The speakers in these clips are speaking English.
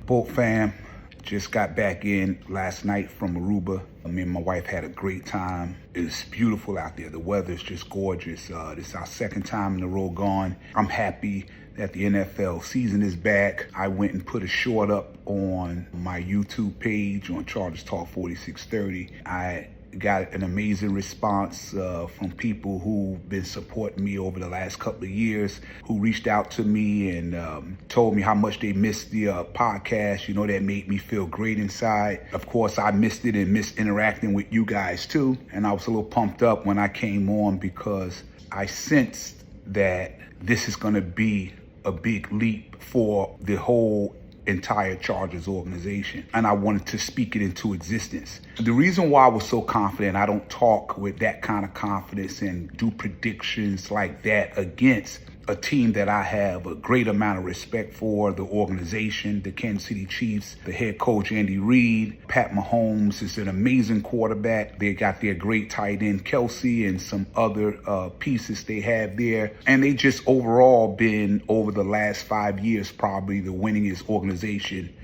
Bolt fam, just got back in last night from Aruba. Me and my wife had a great time. It's beautiful out there. The weather's just gorgeous. This is our second time in a row gone. I'm happy that the NFL season is back. I went and put a short up on my YouTube page on Chargers Talk 4630. I got an amazing response from people who've been supporting me over the last couple of years, who reached out to me and told me how much they missed the podcast. You know, that made me feel great inside. Of course, I missed it and missed interacting with you guys too. And I was a little pumped up when I came on because I sensed that this is going to be a big leap for the whole entire Chargers organization, and I wanted to speak it into existence. The reason why I was so confident, I don't talk with that kind of confidence and do predictions like that against a team that I have a great amount of respect for, the organization, the Kansas City Chiefs, the head coach, Andy Reid. Pat Mahomes is an amazing quarterback. They got their great tight end, Kelsey, and some other pieces they have there. And they just overall been, over the last 5 years, probably the winningest organization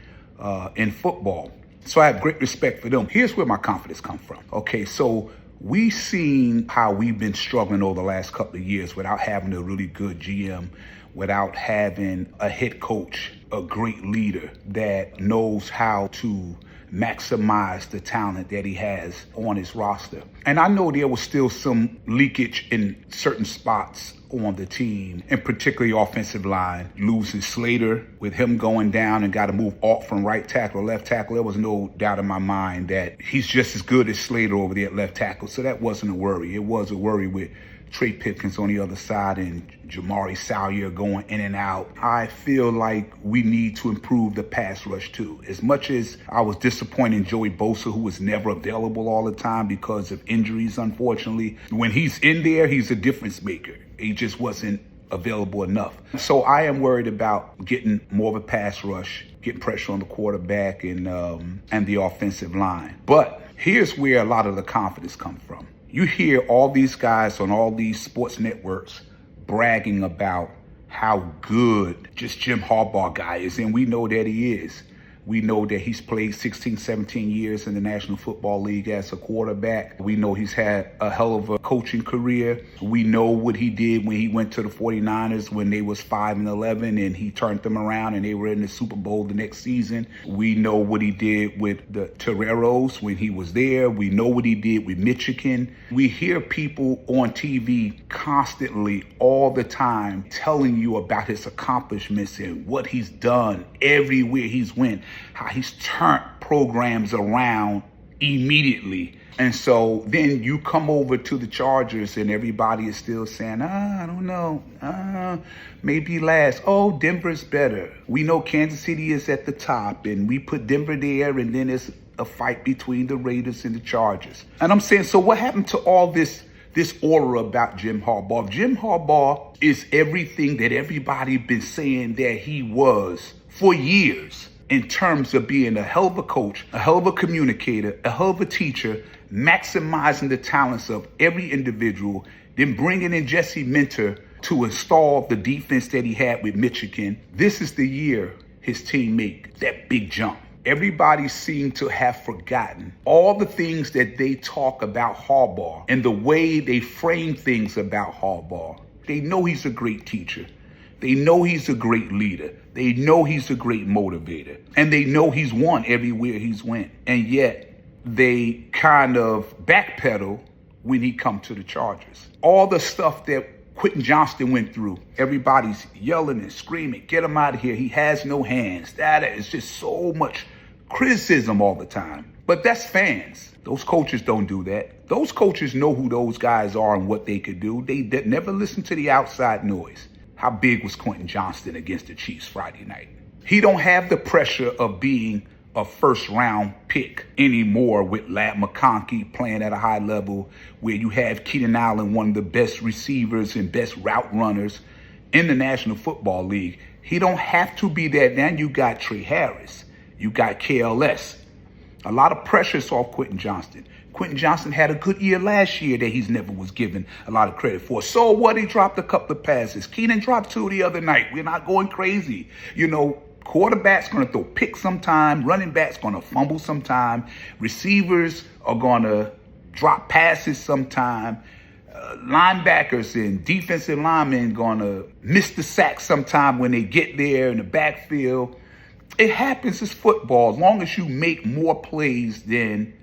in football. So I have great respect for them. Here's where my confidence comes from. Okay, so we've seen how we've been struggling over the last couple of years without having a really good GM, without having a head coach, a great leader that knows how to maximize the talent that he has on his roster. And I know there was still some leakage in certain spots on the team, and particularly offensive line. Losing Slater, with him going down, and got to move Alt from right tackle to left tackle. There was no doubt in my mind that he's just as good as Slater over there at left tackle. So that wasn't a worry. It was a worry with Trey Pipkins on the other side and Jamari Salyer going in and out. I feel like we need to improve the pass rush too. As much as I was disappointed in Joey Bosa, who was never available all the time because of injuries, unfortunately, when he's in there, he's a difference maker. He just wasn't available enough. So I am worried about getting more of a pass rush, getting pressure on the quarterback and the offensive line. But here's where a lot of the confidence comes from. You hear all these guys on all these sports networks bragging about how good just Jim Harbaugh guy is, and we know that he is. We know that he's played 16, 17 years in the National Football League as a quarterback. We know he's had a hell of a coaching career. We know what he did when he went to the 49ers when they was 5-11 and he turned them around and they were in the Super Bowl the next season. We know what he did with the Toreros when he was there. We know what he did with Michigan. We hear people on TV constantly all the time telling you about his accomplishments and what he's done everywhere he's went, how he's turned programs around immediately. And so then you come over to the Chargers and everybody is still saying, I don't know, maybe last. Oh, Denver's better. We know Kansas City is at the top and we put Denver there, and then it's a fight between the Raiders and the Chargers. And I'm saying, so what happened to all this aura about Jim Harbaugh? Jim Harbaugh is everything that everybody been saying that he was for years, in terms of being a hell of a coach, a hell of a communicator, a hell of a teacher, maximizing the talents of every individual, then bringing in Jesse Minter to install the defense that he had with Michigan. This is the year his team made that big jump. Everybody seemed to have forgotten all the things that they talk about Harbaugh and the way they frame things about Harbaugh. They know he's a great teacher. They know he's a great leader. They know he's a great motivator. And they know he's won everywhere he's went. And yet they kind of backpedal when he come to the Chargers. All the stuff that Quentin Johnston went through, everybody's yelling and screaming, get him out of here. He has no hands. That is just so much criticism all the time. But that's fans. Those coaches don't do that. Those coaches know who those guys are and what they could do. They never listen to the outside noise. How big was Quentin Johnston against the Chiefs Friday night? He don't have the pressure of being a first-round pick anymore with Ladd McConkey playing at a high level, where you have Keenan Allen, one of the best receivers and best route runners in the National Football League. He don't have to be that. Now you got Trey Harris. You got KLS. A lot of pressure's off Quentin Johnston. Quentin Johnston had a good year last year that he's never was given a lot of credit for. So what? He dropped a couple of passes. Keenan dropped 2 the other night. We're not going crazy. You know, Quarterback's going to throw picks sometime. Running back's going to fumble sometime. Receivers are going to drop passes sometime. Linebackers and defensive linemen going to miss the sack sometime when they get there in the backfield. It happens. It's football. As long as you make more plays than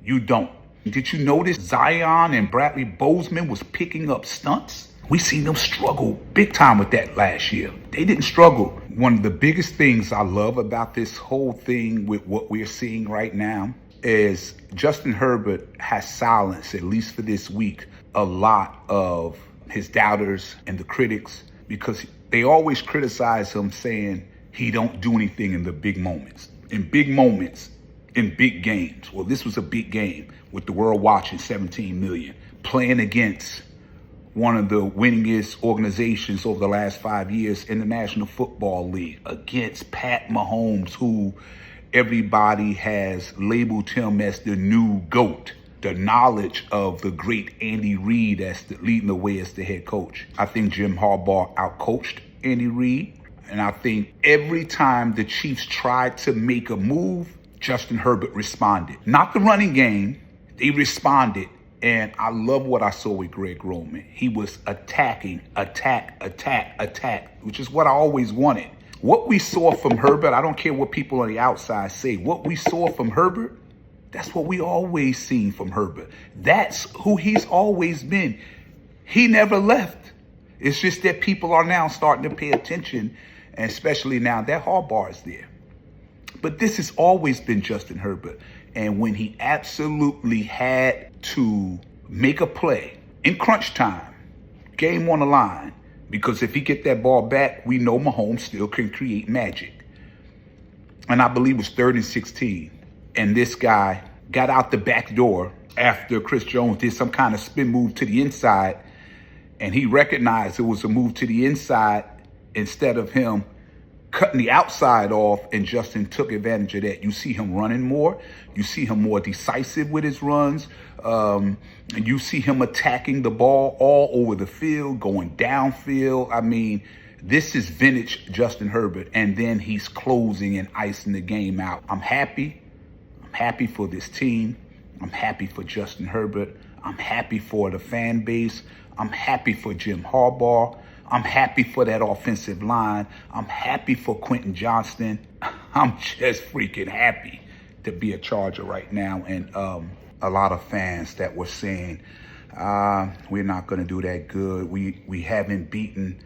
you don't. Did you notice Zion and Bradley Bozeman was picking up stunts? We seen them struggle big time with that last year. They didn't struggle. One of the biggest things I love about this whole thing with what we're seeing right now is Justin Herbert has silenced, at least for this week, a lot of his doubters and the critics, because they always criticize him saying he don't do anything in the big moments. In big moments, in big games. Well, this was a big game with the world watching 17 million, playing against one of the winningest organizations over the last 5 years in the National Football League, against Pat Mahomes, who everybody has labeled him as the new GOAT. The knowledge of the great Andy Reid as leading the way as the head coach. I think Jim Harbaugh outcoached Andy Reid. And I think every time the Chiefs tried to make a move, Justin Herbert responded. Not the running game, they responded. And I love what I saw with Greg Roman. He was attacking, attack, which is what I always wanted. What we saw from Herbert, I don't care what people on the outside say, what we saw from Herbert, that's what we always seen from Herbert. That's who he's always been. He never left. It's just that people are now starting to pay attention, and especially now that Harbaugh is there. But this has always been Justin Herbert. And when he absolutely had to make a play in crunch time, game on the line, because if he get that ball back, we know Mahomes still can create magic. And I believe it was 3rd and 16. And this guy got out the back door after Chris Jones did some kind of spin move to the inside. And he recognized it was a move to the inside instead of him cutting the outside off, and Justin took advantage of that. You see him running more. You see him more decisive with his runs. And you see him attacking the ball all over the field, going downfield. I mean, this is vintage Justin Herbert. And then he's closing and icing the game out. I'm happy. I'm happy for this team. I'm happy for Justin Herbert. I'm happy for the fan base. I'm happy for Jim Harbaugh. I'm happy for that offensive line. I'm happy for Quentin Johnston. I'm just freaking happy to be a Charger right now. And a lot of fans that were saying, we're not going to do that good. We haven't beaten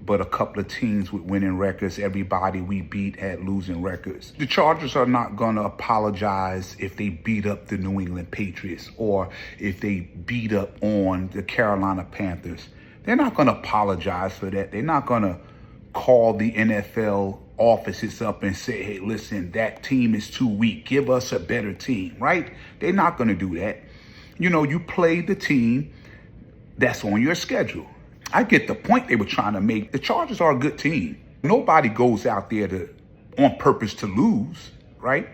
but a couple of teams with winning records. Everybody we beat had losing records. The Chargers are not going to apologize if they beat up the New England Patriots or if they beat up on the Carolina Panthers. They're not going to apologize for that. They're not going to call the NFL offices up and say, hey, listen, that team is too weak. Give us a better team, right? They're not going to do that. You know, you play the team that's on your schedule. I get the point they were trying to make. The Chargers are a good team. Nobody goes out there on purpose to lose, right?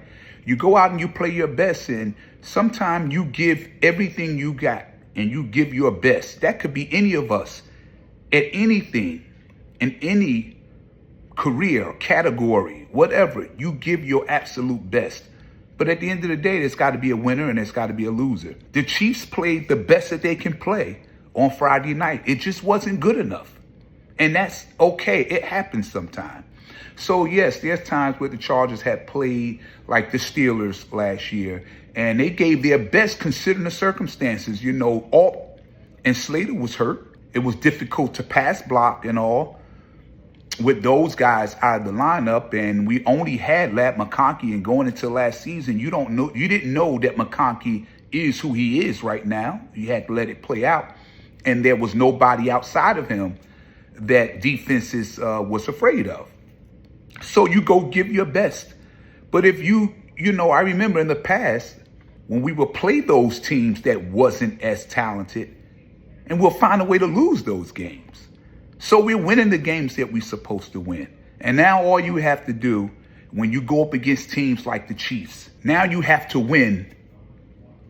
You go out and you play your best, and sometimes you give everything you got and you give your best. That could be any of us at anything, in any career, category, whatever. You give your absolute best. But at the end of the day, there's got to be a winner and there's got to be a loser. The Chiefs played the best that they can play on Friday night. It just wasn't good enough. And that's okay. It happens sometimes. So, yes, there's times where the Chargers had played like the Steelers last year, and they gave their best considering the circumstances. You know, Alt and Slater was hurt. It was difficult to pass block and all with those guys out of the lineup, and we only had Ladd McConkey. And going into last season, you didn't know that McConkey is who he is right now. You had to let it play out. And there was nobody outside of him that defenses was afraid of. So you go give your best. But if you know, I remember in the past when we would play those teams that wasn't as talented, and we'll find a way to lose those games. So we're winning the games that we're supposed to win. And now all you have to do when you go up against teams like the Chiefs, now you have to win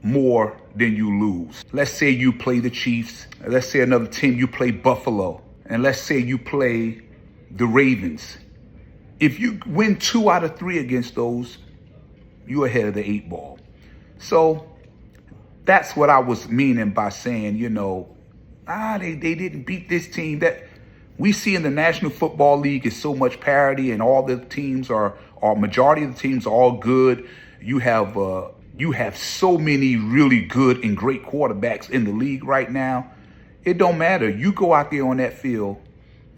more than you lose. Let's say you play the Chiefs. Let's say another team, you play Buffalo. And let's say you play the Ravens If you win 2 out of 3 against those, you're ahead of the 8 ball. So that's what I was meaning by saying, they didn't beat this team. That we see in the National Football League is so much parity, and all the teams majority of the teams are all good. You have so many really good and great quarterbacks in the league right now. It don't matter. You go out there on that field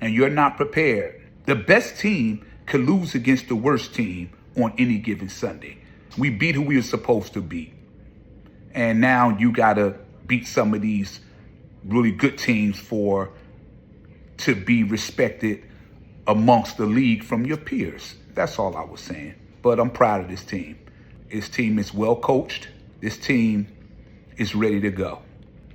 and you're not prepared. The best team could lose against the worst team on any given Sunday. We beat who we were supposed to beat. And now you got to beat some of these really good teams to be respected amongst the league from your peers. That's all I was saying. But I'm proud of this team. This team is well coached. This team is ready to go.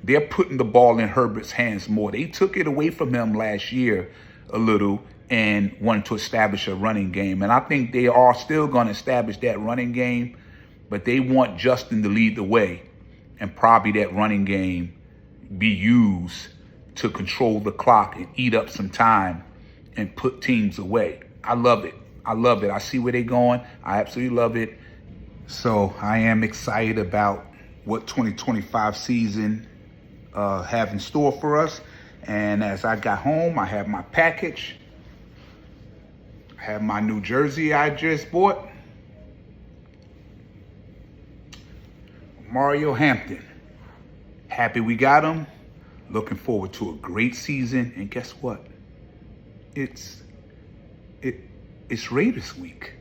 They're putting the ball in Herbert's hands more. They took it away from him last year a little and wanted to establish a running game. And I think they are still going to establish that running game, but they want Justin to lead the way and probably that running game be used to control the clock and eat up some time and put teams away. I love it. I love it. I see where they're going. I absolutely love it. So I am excited about what 2025 season have in store for us. And as I got home, I have my package. I have my new jersey I just bought. Mario Hampton. Happy we got him. Looking forward to a great season. And guess what? It's Raiders week.